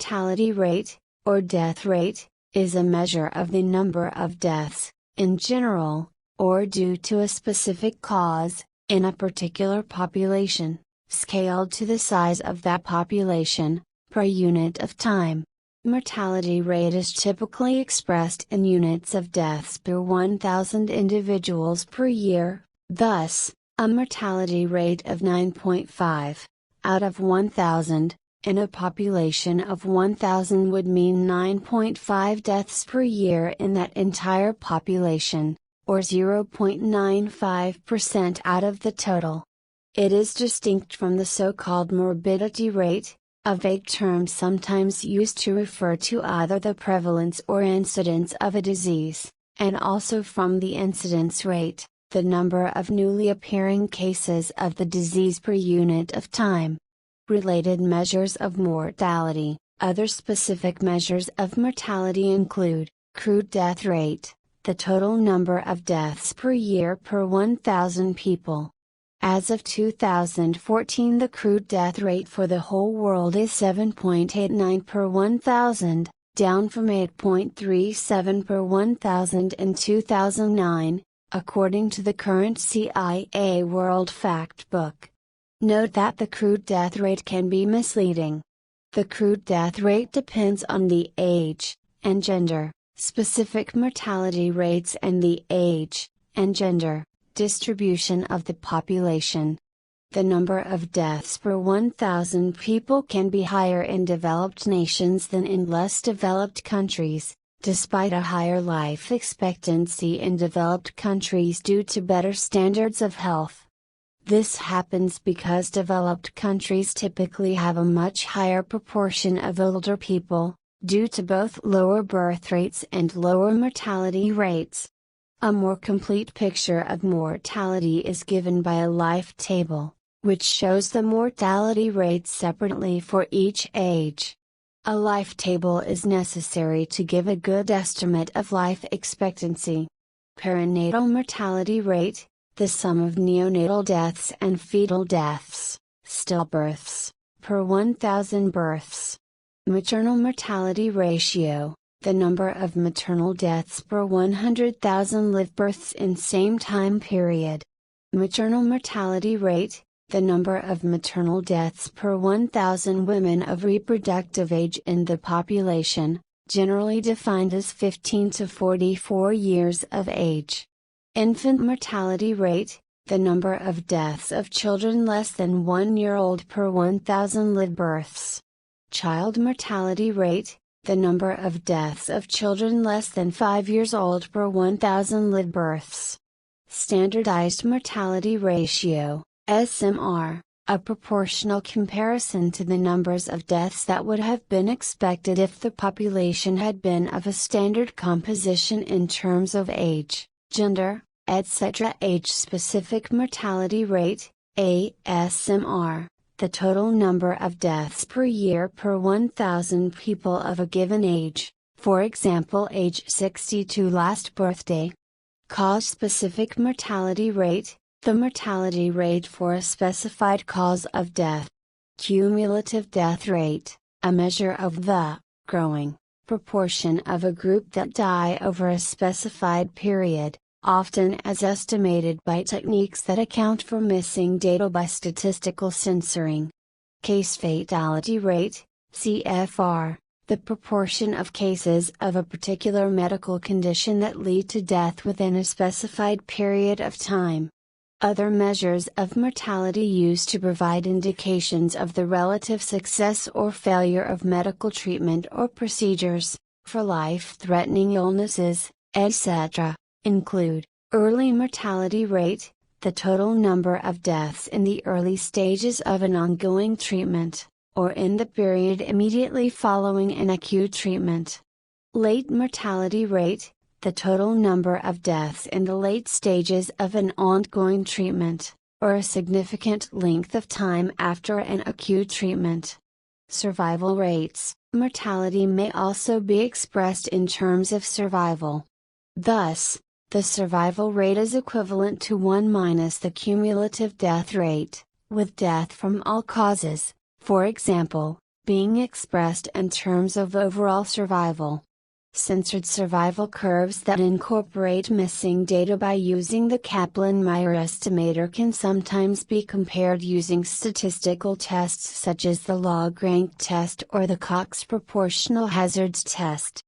mortality rate, or death rate, is a measure of the number of deaths, in general, or due to a specific cause, in a particular population, scaled to the size of that population, per unit of time. Mortality rate is typically expressed in units of deaths per 1,000 individuals per year, thus, a mortality rate of 9.5, out of 1,000, in a population of 1,000 would mean 9.5 deaths per year in that entire population, or 0.95% out of the total. It is distinct from the so-called morbidity rate, a vague term sometimes used to refer to either the prevalence or incidence of a disease, and also from the incidence rate, the number of newly appearing cases of the disease per unit of time. Related measures of mortality. Other specific measures of mortality include, crude death rate, the total number of deaths per year per 1,000 people. As of 2014, the crude death rate for the whole world is 7.89 per 1,000, down from 8.37 per 1,000 in 2009, according to the current CIA World Factbook. Note that the crude death rate can be misleading. The crude death rate depends on the age and gender, specific mortality rates, and the age and gender distribution of the population. The number of deaths per 1,000 people can be higher in developed nations than in less developed countries, despite a higher life expectancy in developed countries due to better standards of health. This happens because developed countries typically have a much higher proportion of older people, due to both lower birth rates and lower mortality rates. A more complete picture of mortality is given by a life table, which shows the mortality rates separately for each age. A life table is necessary to give a good estimate of life expectancy. Perinatal mortality rate, the sum of neonatal deaths and fetal deaths, stillbirths, per 1,000 births. Maternal mortality ratio, the number of maternal deaths per 100,000 live births in same time period. Maternal mortality rate, the number of maternal deaths per 1,000 women of reproductive age in the population, generally defined as 15 to 44 years of age. Infant mortality rate, the number of deaths of children less than 1 year old per 1,000 live births. Child mortality rate, the number of deaths of children less than 5 years old per 1,000 live births. Standardized mortality ratio, SMR, a proportional comparison to the numbers of deaths that would have been expected if the population had been of a standard composition in terms of age, gender, etc. Age-specific mortality rate, ASMR, the total number of deaths per year per 1,000 people of a given age, for example age 62 last birthday. Cause-specific mortality rate, the mortality rate for a specified cause of death. Cumulative death rate, a measure of the growing proportion of a group that die over a specified period, often as estimated by techniques that account for missing data by statistical censoring. Case fatality rate, CFR, the proportion of cases of a particular medical condition that lead to death within a specified period of time. Other measures of mortality used to provide indications of the relative success or failure of medical treatment or procedures, for life-threatening illnesses, etc., include, early mortality rate, the total number of deaths in the early stages of an ongoing treatment, or in the period immediately following an acute treatment. Late mortality rate, the total number of deaths in the late stages of an ongoing treatment, or a significant length of time after an acute treatment. Survival rates, mortality may also be expressed in terms of survival. Thus, the survival rate is equivalent to 1 minus the cumulative death rate, with death from all causes, for example, being expressed in terms of overall survival. Censored survival curves that incorporate missing data by using the Kaplan-Meier estimator can sometimes be compared using statistical tests such as the log-rank test or the Cox proportional hazards test.